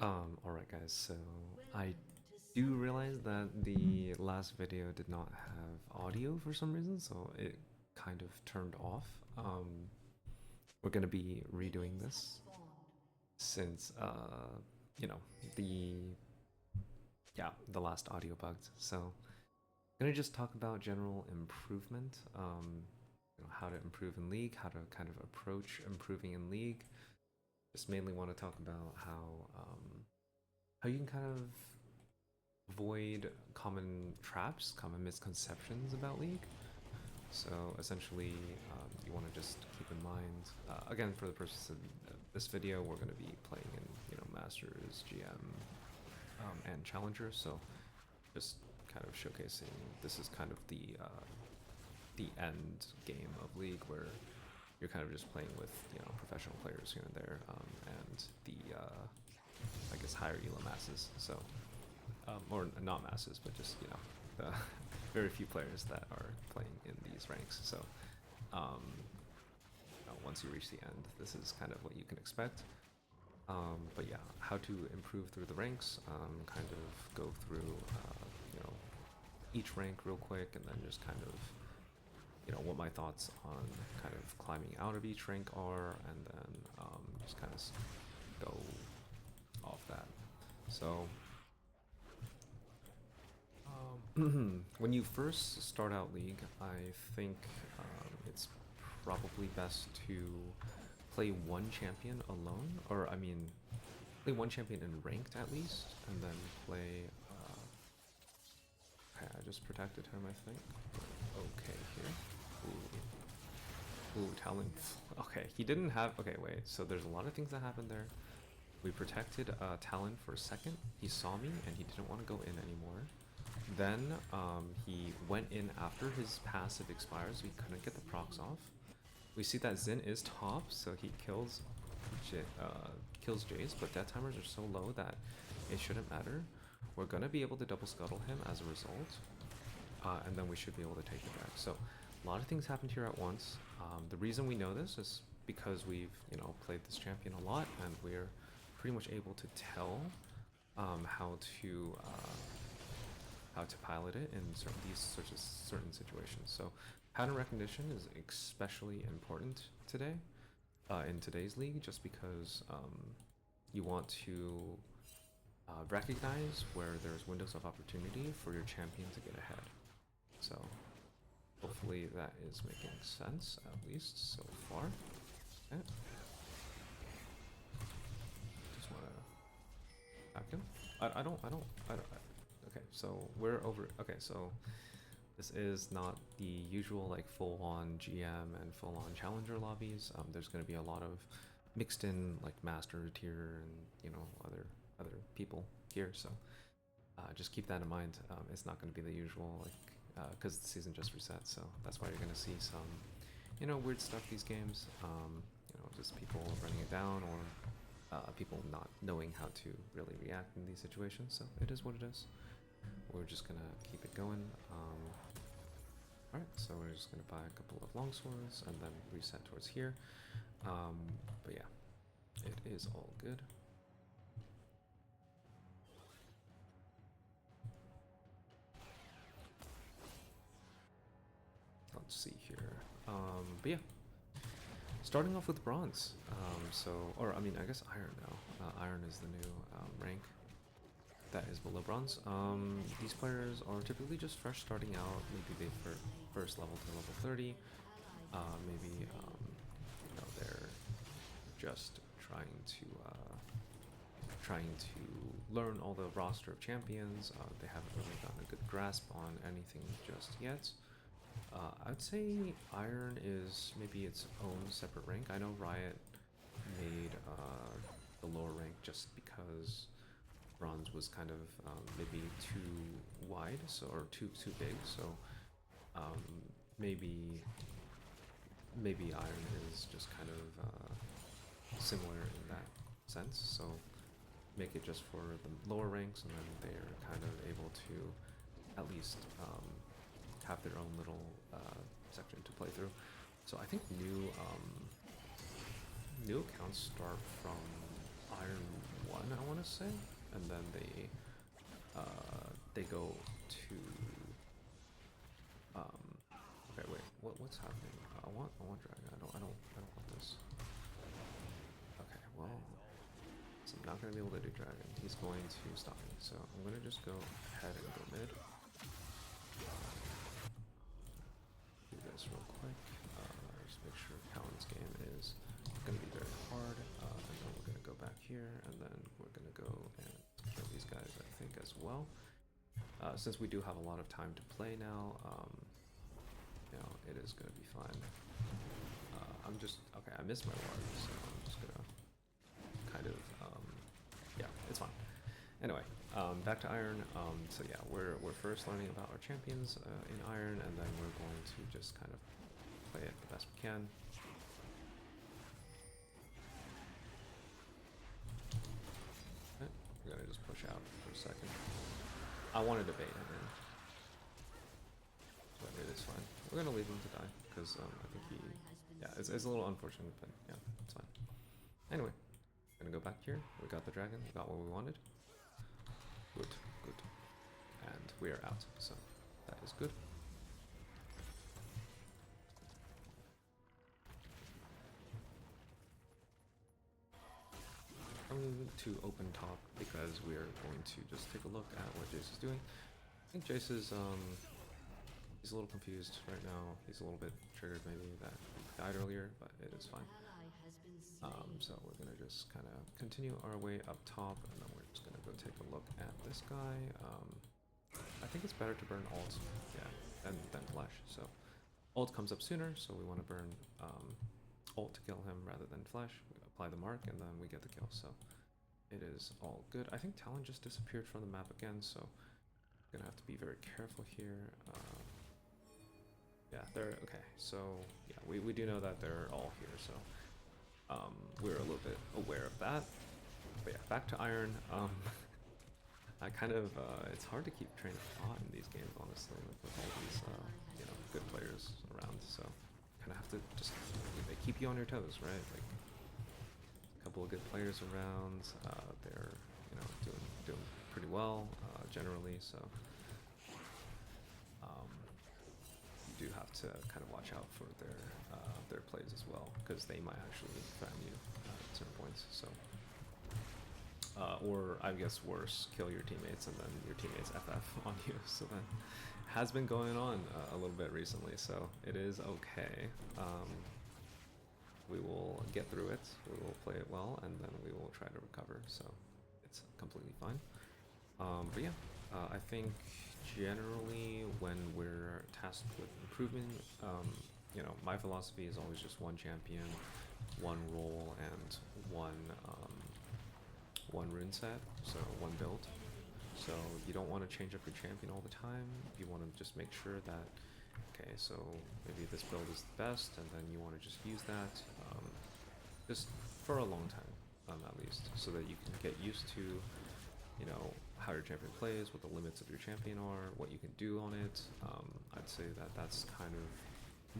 Alright guys, so I do realize that the last video did not have audio for some reason, so it kind of turned off. We're gonna be redoing this since, you know, the, the last audio bugged. So, gonna just talk about general improvement, how to improve in League, how to kind of approach improving in League. Just mainly want to talk about how you can kind of avoid common traps, common misconceptions about League. So essentially, you want to just keep in mind, again, for the purpose of this video, we're going to be playing in, Masters, GM, and Challenger. So just kind of showcasing this is kind of the end game of League where you're kind of just playing with professional players here and there, and the I guess higher elo masses. So or not masses, but just the very few players that are playing in these ranks. So once you reach the end, this is kind of what you can expect. But yeah, how to improve through the ranks, kind of go through each rank real quick, and then just kind of what my thoughts on kind of climbing out of each rank are, and then just kind of go off that. So when you first start out League, I think it's probably best to play one champion alone, or I mean, play one champion in ranked at least, and then play. Okay, I just protected him, I think. Okay, here. Ooh, Talon. Okay, he didn't have. Okay, wait. So there's a lot of things that happened there. We protected Talon for a second. He saw me and he didn't want to go in anymore. Then he went in after his passive expires, so he couldn't get the procs off. We see that Xin is top, so he kills Jace, but death timers are so low that it shouldn't matter. We're gonna be able to double scuttle him as a result, and then we should be able to take it back. So a lot of things happened here at once. The reason we know this is because we've played this champion a lot, and we're pretty much able to tell how to pilot it in certain situations. So pattern recognition is especially important today, in today's league, just because you want to recognize where there's windows of opportunity for your champion to get ahead. So hopefully that is making sense, at least so far. Okay. Just want to back him. I don't. Okay, so we're over. Okay, so this is not the usual like full-on GM and full-on challenger lobbies. There's going to be a lot of mixed in like master tier and other people here. So just keep that in mind. It's not going to be the usual like because the season just reset. So that's why you're going to see some weird stuff these games. Just people running it down or people not knowing how to really react in these situations. So it is what it is. We're just gonna keep it going. Alright, so we're just gonna buy a couple of longswords and then reset towards here. But yeah, it is all good. Let's see here. But yeah, starting off with bronze. Or I mean, I guess iron now. Iron is the new rank that is below bronze. These players are typically just fresh starting out. Maybe they first level to level 30. Maybe they're just trying to learn all the roster of champions. They haven't really gotten a good grasp on anything just yet. I'd say iron is maybe its own separate rank. I know Riot made the lower rank just because bronze was kind of maybe too wide, so or too big. So maybe iron is just kind of similar in that sense. So make it just for the lower ranks, and then they're kind of able to at least have their own little section to play through. So I think new accounts start from Iron 1, I want to say, and then they go to okay, wait, what's happening? I want dragon. I don't want this. Okay, well, so I'm not gonna be able to do dragon. He's going to stop me, so I'm gonna just go ahead and go mid. Do this real quick. Just make sure Talon's game is gonna be very hard, and then we're gonna go back here, and then we're gonna go and kill these guys, I think, as well. Since we do have a lot of time to play now, you know, it is gonna be fine. I'm just okay. I missed my ward, so I'm just gonna kind of yeah, it's fine. Anyway, back to Iron. So yeah, we're first learning about our champions in Iron, and then we're going to just kind of play it the best we can. Okay, we're gonna just push out for a second. I wanted to bait him in, but it is fine. We're gonna leave him to die because I think he, yeah, it's a little unfortunate, but yeah, it's fine. Anyway, gonna go back here. We got the dragon. We got what we wanted. Good, good, and we are out. So that is good. I'm going to open top because we are going to just take a look at what Jace is doing. I think Jace is he's a little confused right now. He's a little bit triggered maybe that he died earlier, but it is fine. So we're gonna just kind of continue our way up top, and then we're just gonna go take a look at this guy. I think it's better to burn ult, yeah, than flash. So ult comes up sooner, so we want to burn ult to kill him rather than flash. We apply the mark, and then we get the kill. So it is all good. I think Talon just disappeared from the map again, so I'm gonna have to be very careful here. Yeah, they're okay. So yeah, we do know that they're all here. So we're a little bit aware of that. But yeah, back to Iron. I kind of it's hard to keep train of thought in these games, honestly, with all these you know, good players around. So kind of have to just, they keep you on your toes, right? Like a couple of good players around. They're, you know, doing pretty well generally. So you do have to kind of watch out for their plays as well, because they might actually threaten you at certain points. So or I guess worse, kill your teammates and then your teammates FF on you. So that has been going on a little bit recently, so it is okay. We will get through it, we will play it well, and then we will try to recover, so it's completely fine. But yeah, I think generally when we're tasked with improvement, you know, my philosophy is always just one champion, one role, and one rune set, so one build. So you don't want to change up your champion all the time. You want to just make sure that, okay, so maybe this build is the best, and then you want to just use that just for a long time, at least, so that you can get used to, you know, how your champion plays, what the limits of your champion are, what you can do on it. I'd say that that's kind of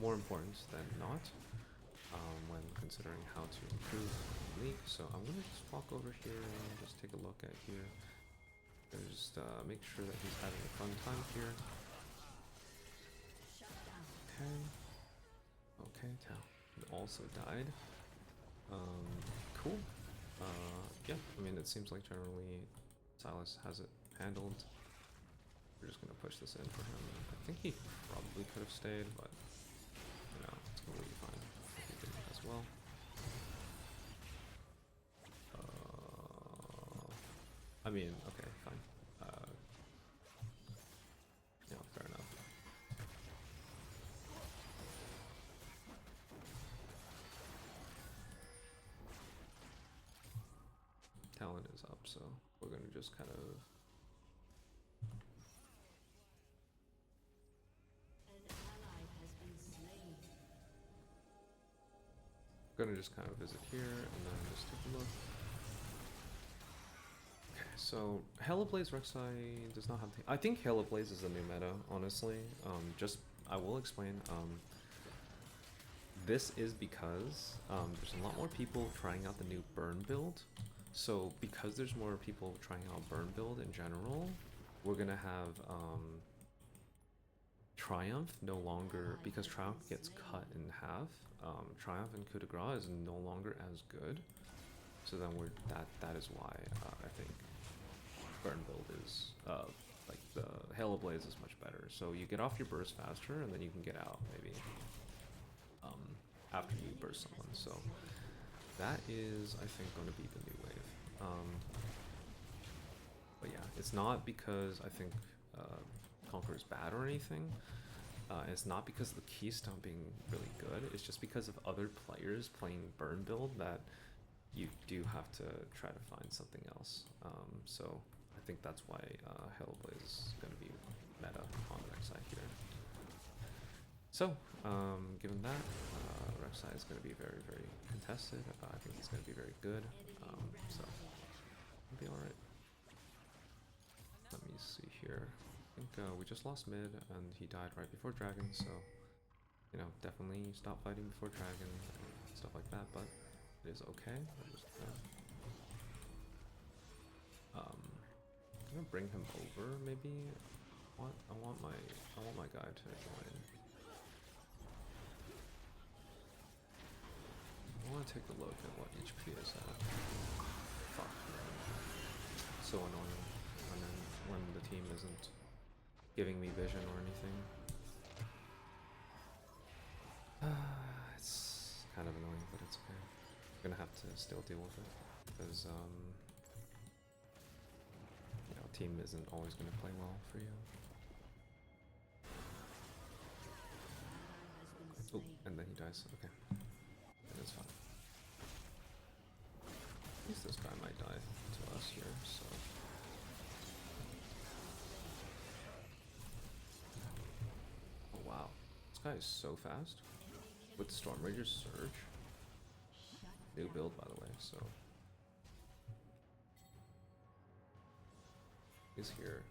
more important than not when considering how to improve the league. So I'm gonna just walk over here and just take a look at here. Just make sure that he's having a fun time here. Okay. Okay, Tao also died. Cool. Yeah, I mean, it seems like generally Silas has it handled. We're just gonna push this in for him. I think he probably could have stayed, but you know, it's completely fine. He did as well. I mean, okay, fine. Yeah, fair enough. Talon is up, so we're gonna just kind of visit here and then just take a look. Okay, so Hellfire Blade Rek'Sai does not have I think Hellfire Blade is the new meta, honestly. Just I will explain. This is because there's a lot more people trying out the new burn build, So because there's more people trying out burn build in general, we're gonna have Triumph no longer, because Triumph gets cut in half. Triumph and Coup de Grace is no longer as good. So then that is why I think burn build is like the Halo Blaze is much better. So you get off your burst faster, and then you can get out maybe after you burst someone. So that is, I think, going to be the new wave. But yeah, it's not because I think Conqueror is bad or anything. It's not because of the keystone being really good. It's just because of other players playing burn build that you do have to try to find something else. So I think that's why Hellblaze is going to be meta on Rek'Sai here. So given that, Rek'Sai is going to be very, very contested. I think he's going to be very good. So it'll be alright. Let me see here. I think we just lost mid and he died right before dragon, so you know, definitely stop fighting before dragon and stuff like that, but it is okay. I'm gonna bring him over maybe. What? I want my guy to join. I wanna take a look at what HP is at. Fuck. So annoying when the team isn't giving me vision or anything. It's kind of annoying, but it's okay. I'm gonna have to still deal with it because you know, team isn't always gonna play well for you. Oh, and then he dies. Okay, that's fine. At least this guy might die to us here, so. Oh wow, this guy is so fast with the Storm Rager's Surge. New build, by the way, so. He's here.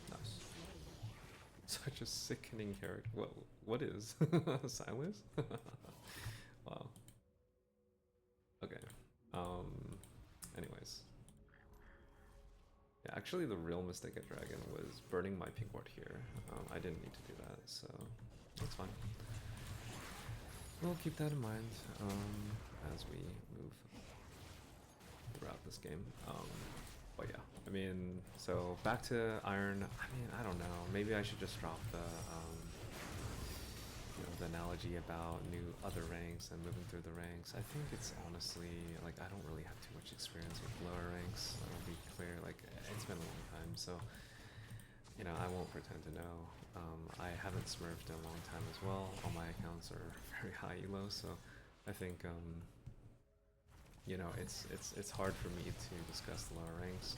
Nice. Such a sickening character. What is? Silas? Wow. Okay. Anyways. Yeah, actually the real mistake at Dragon was burning my pink ward here. I didn't need to do that, so that's fine. We'll keep that in mind as we move throughout this game. But yeah, I mean, so back to Iron. I mean, I don't know. Maybe I should just drop the you know, the analogy about new other ranks and moving through the ranks. I think it's honestly like I don't really have too much experience with lower ranks. I'll be clear. Like it's been a long time, so you know I won't pretend to know. I haven't smurfed in a long time as well. All my accounts are very high elo, so I think you know it's hard for me to discuss the lower ranks.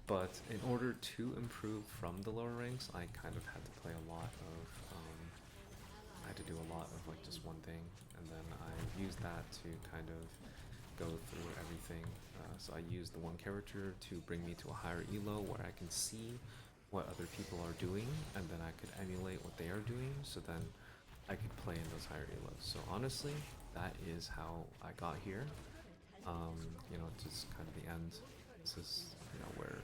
But in order to improve from the lower ranks, I kind of had to play a lot of I had to do a lot of like just one thing, and then I used that to kind of go through everything. So I used the one character to bring me to a higher elo where I can see what other people are doing, and then I could emulate what they are doing, so then I could play in those higher elos. So honestly, that is how I got here. You know, just kind of the end. This is, you know, where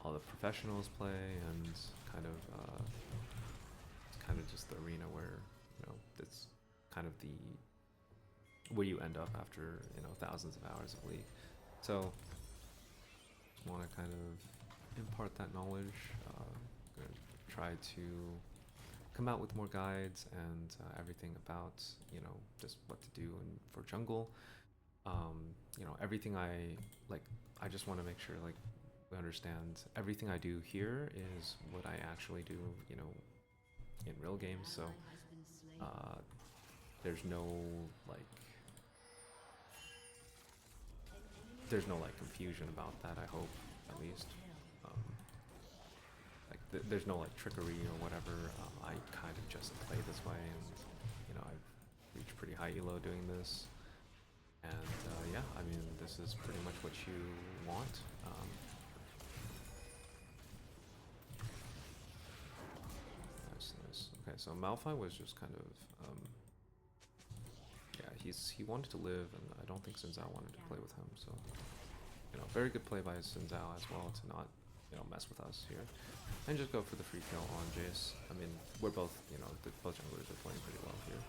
all the professionals play, and kind of just the arena where, you know, it's kind of the where you end up after, you know, thousands of hours of League. So just want to kind of impart that knowledge. Gonna try to come out with more guides and everything about, you know, just what to do and for jungle. You know, everything I just want to make sure like we understand everything I do here is what I actually do, you know, in real games. So there's no like confusion about that, I hope, at least. There's no like trickery or whatever. I kind of just play this way, and you know, I've reached pretty high elo doing this, and yeah, I mean, this is pretty much what you want. Okay, so Malphite was just kind of, yeah, he wanted to live, and I don't think Xin Zhao wanted to play with him. So, you know, very good play by Xin Zhao as well to not, you know, mess with us here, and just go for the free kill on Jace. I mean, we're both, you know, both junglers are playing pretty well here.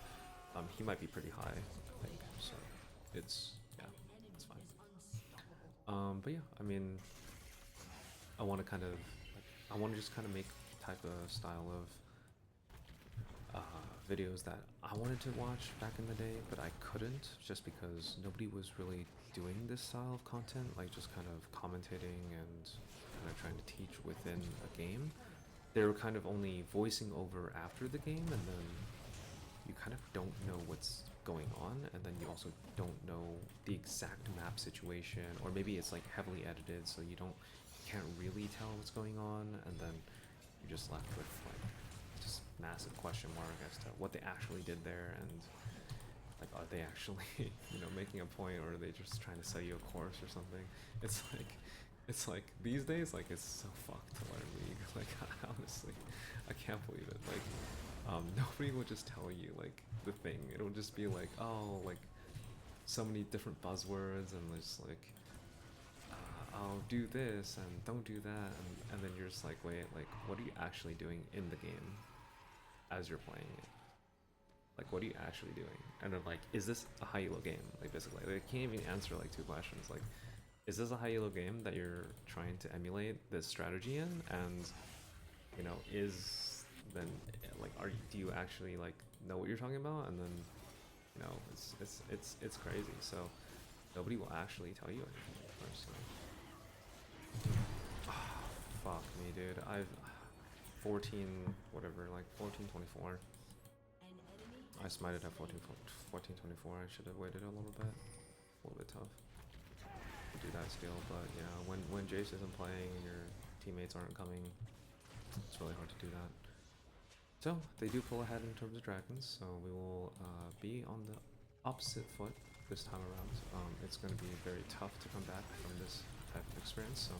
He might be pretty high, I think. So, it's it's fine. But yeah, I mean, I want to kind of, I want to just kind of make type of style of videos that I wanted to watch back in the day, but I couldn't just because nobody was really doing this style of content, like just kind of commentating and kind of trying to teach within a game. They were kind of only voicing over after the game, and then you kind of don't know what's going on, and then you also don't know the exact map situation, or maybe it's like heavily edited, so you can't really tell what's going on, and then you're just left with like just massive question mark as to what they actually did there, and like, are they actually, you know, making a point, or are they just trying to sell you a course or something? It's like these days, like, it's so fucked to learn League. Like, honestly, I can't believe it. Like, nobody will just tell you like the thing. It'll just be like, oh, like so many different buzzwords, and just like, I'll do this and don't do that, and then you're just like, wait, like, what are you actually doing in the game as you're playing it? Like, what are you actually doing? And then like, is this a high elo game? Like, basically, they can't even answer like two questions. Like, is this a high elo game that you're trying to emulate this strategy in? And, you know, then like, do you actually like know what you're talking about? And then, you know, it's crazy. So nobody will actually tell you anything personally. Oh, fuck me, dude. I've 14 whatever, like 1424. I smited at 1424. I should have waited a little bit. A little bit tough to do that still, but yeah, when Jace isn't playing and your teammates aren't coming, it's really hard to do that. So they do pull ahead in terms of dragons, so we will be on the opposite foot this time around. It's going to be very tough to come back from this type of experience, so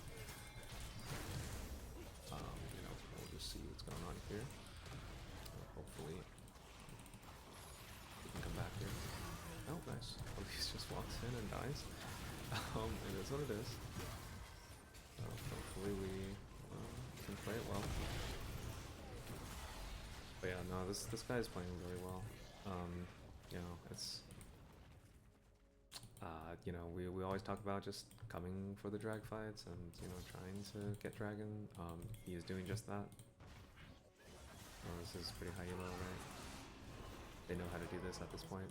you know, we'll just see what's going on here. Hopefully we can come back here. Oh, nice. At least just walks in and dies. It is what it is. So hopefully we can play it well. But yeah, no, this guy is playing really well. You know, it's you know, we always talk about just coming for the drag fights and, you know, trying to get dragon. He is doing just that. This is pretty high elo, right? They know how to do this at this point.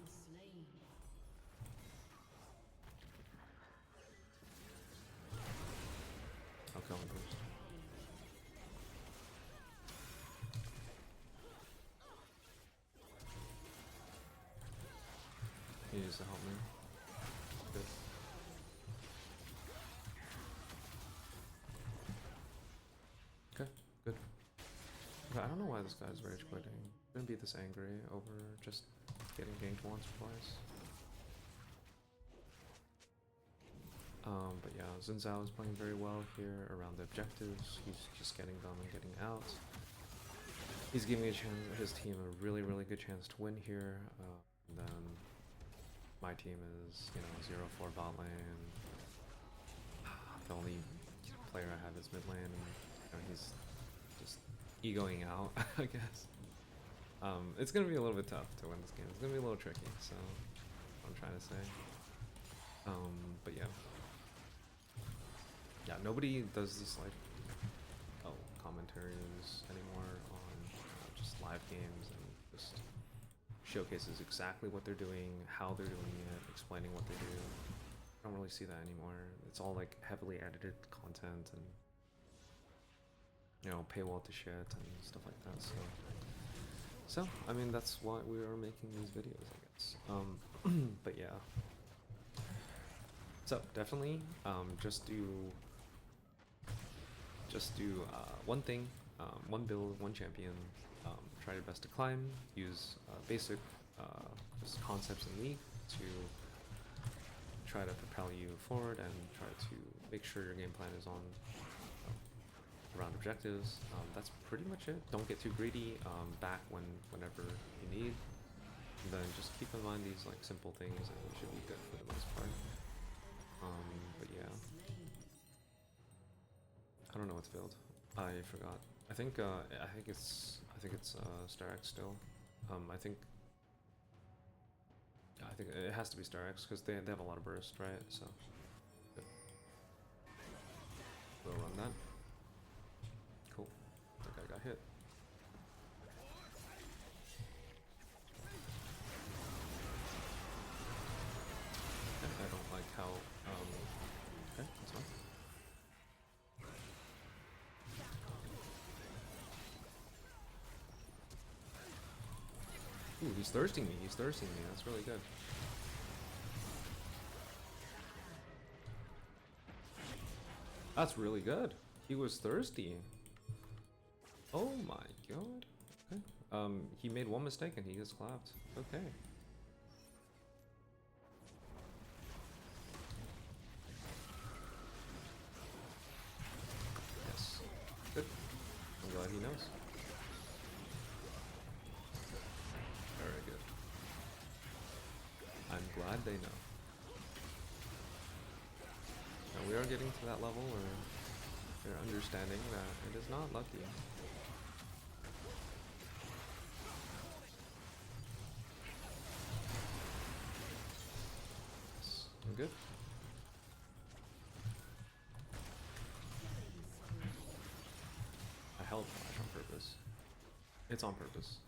I'll kill him first. He needs to help me. Good. Okay, good. Okay, I don't know why this guy's rage quitting. Shouldn't be this angry over just getting ganked once or twice. But yeah, Xin Zhao is playing very well here around the objectives. He's just getting them and getting out. He's giving his team a really good chance to win here. And then my team is, you know, 0-4 bot lane. The only player I have is mid lane, and, you know, he's just egoing out, I guess. It's gonna be a little bit tough to win this game. It's gonna be a little tricky, so I'm trying to say. But yeah. Yeah, nobody does this like commentaries anymore on just live games, and just showcases exactly what they're doing, how they're doing it, explaining what they do. I don't really see that anymore. It's all like heavily edited content and, you know, paywall to shit and stuff like that. So I mean, that's why we are making these videos, I guess. But yeah. So definitely, just do one thing, one build, one champion. Try your best to climb. Use basic just concepts in League to try to propel you forward and try to make sure your game plan is on around objectives. That's pretty much it. Don't get too greedy. Back whenever you need. And then just keep in mind these like simple things, and you should be good for the most part. But yeah, I don't know what's build. I forgot. I think it's Star X still. I think it has to be Star X because they have a lot of burst, right? So good. We'll run that. Cool. That guy got hit. I don't like how okay, that's fine. Ooh, he's thirsting me. He's thirsting me. That's really good. That's really good. He was thirsty. Oh my god. Okay. He made one mistake and he gets clapped. Okay. Yes. Good. I'm glad he knows. Very good. I'm glad they know. Now we are getting to that level where they're understanding that it is not lucky. Yes. I'm good. I held flash on purpose. It's on purpose.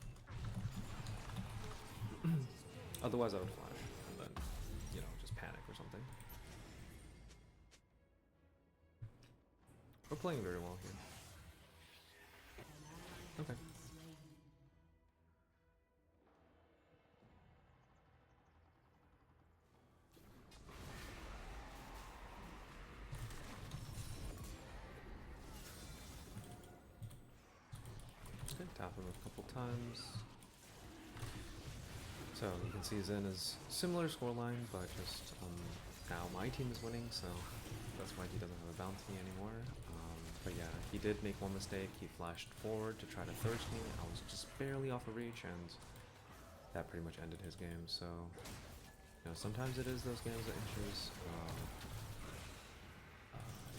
Otherwise I would flash and then, you know, just panic or something. We're playing very well here. Okay. Okay, tap him a couple times. So you can see Xin is similar scoreline, but just now my team is winning, so that's why he doesn't have a bounty anymore. But yeah, he did make one mistake. He flashed forward to try to thirst me. I was just barely off of reach, and that pretty much ended his game. So, you know, sometimes it is those games that inches.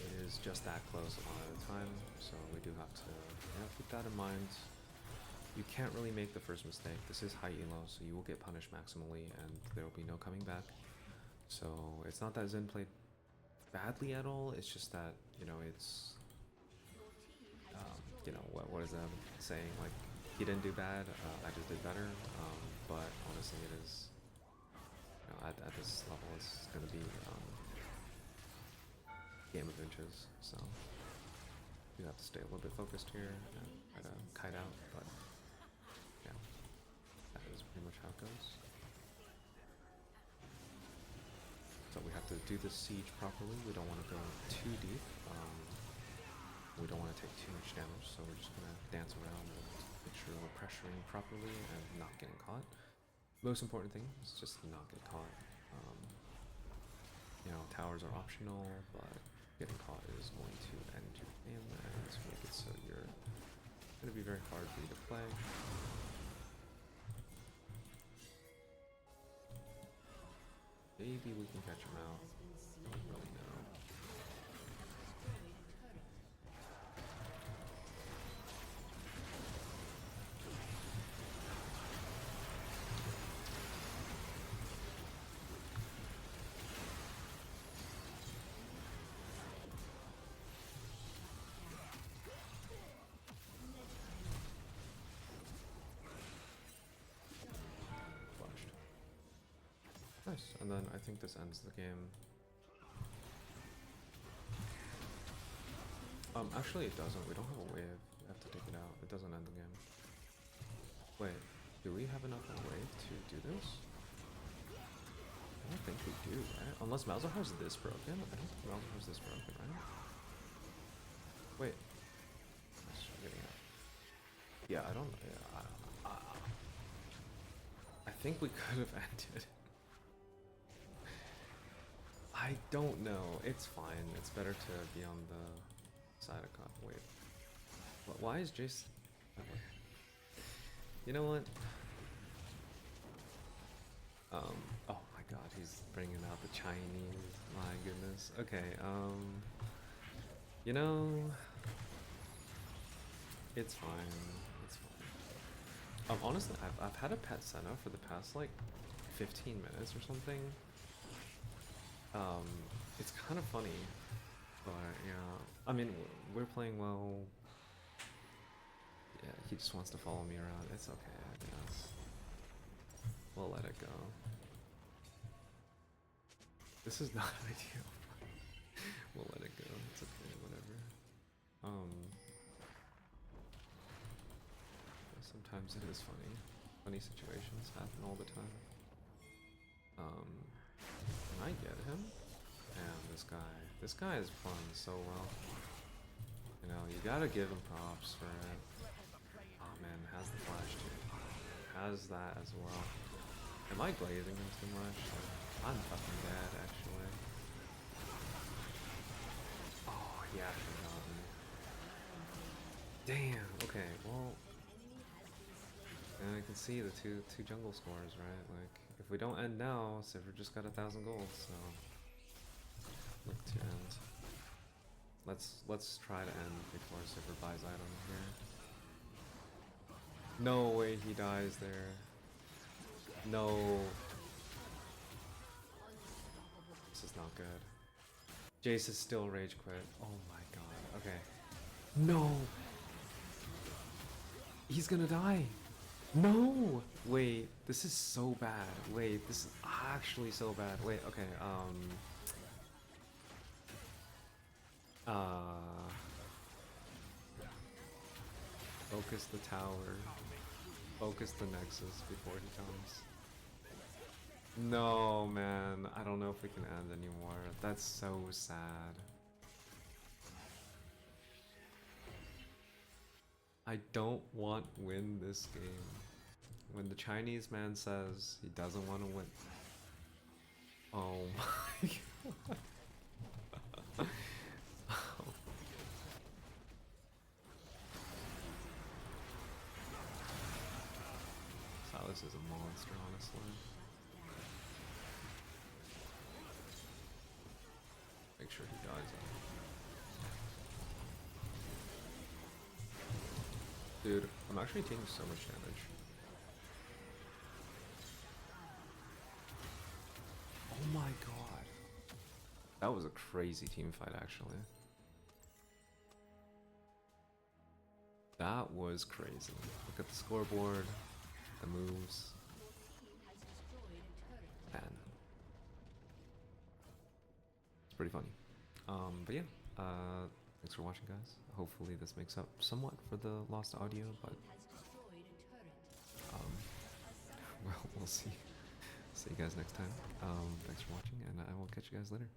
It is just that close a lot of the time, so we do have to, you know, keep that in mind. You can't really make the first mistake. This is high elo, so you will get punished maximally, and there will be no coming back. So it's not that Xin played badly at all. It's just that, you know, it's you know, what is that saying? Like, he didn't do bad. I just did better. But honestly, it is, you know, at this level, it's going to be game of inches. So you have to stay a little bit focused here and try to kite out. But yeah, that is pretty much how it goes. So we have to do this siege properly. We don't want to go too deep. We don't want to take too much damage, so we're just going to dance around and make sure we're pressuring properly and not getting caught. Most important thing is just not get caught. You know, towers are optional, but getting caught is going to end your game and make it so you're going to be very hard for you to play. Maybe we can catch him out. Don't really know. Nice, and then I think this ends the game. Actually it doesn't. We don't have a wave. We have to take it out. It doesn't end the game. Wait, do we have enough of a wave to do this? I don't think we do, right? Unless Malzahar's this broken? I don't think Malzahar's this broken, right? Wait. Let's try getting out. Yeah, I don't... Yeah, I think we could have ended. I don't know. It's fine. It's better to be on the side of wave. But why is Jace? Okay. You know what? Oh my god, he's bringing out the Chinese. My goodness. Okay, you know, it's fine. It's fine. Honestly, I've had a pet Senna for the past like 15 minutes or something. It's kind of funny, but yeah. I mean, we're playing well. Yeah, he just wants to follow me around. It's okay, I guess. We'll let it go. This is not ideal. We'll let it go. It's okay, whatever. Sometimes it is funny. Funny situations happen all the time. Can I get him? And this guy is playing so well. You know, you gotta give him props for it. Oh man, has the flash too. Has that as well. Am I glazing him too much? I'm fucking dead, actually. Oh, yeah, I forgot me. Damn, okay, well... And I can see the two jungle scores, right? Like, if we don't end now, Sivir just got 1,000 gold, so... Look to end. Let's try to end before Sivir buys item here. No way he dies there. No. This is not good. Jace is still rage quit. Oh my god. Okay. No! He's gonna die! No! Wait, this is so bad. Wait, this is actually so bad. Wait, okay, focus the tower. Focus the Nexus before he comes. No, man. I don't know if we can end anymore. That's so sad. I don't want to win this game. When the Chinese man says he doesn't want to win. Oh my god. Silas is a monster, honestly. Make sure he dies. Dude, I'm actually taking so much damage. Oh my god. That was a crazy team fight, actually. That was crazy. Look at the scoreboard, the moves. Man. It's pretty funny. But yeah, thanks for watching, guys. Hopefully this makes up somewhat for the lost audio, but well, we'll see. See you guys next time. Thanks for watching, and I will catch you guys later.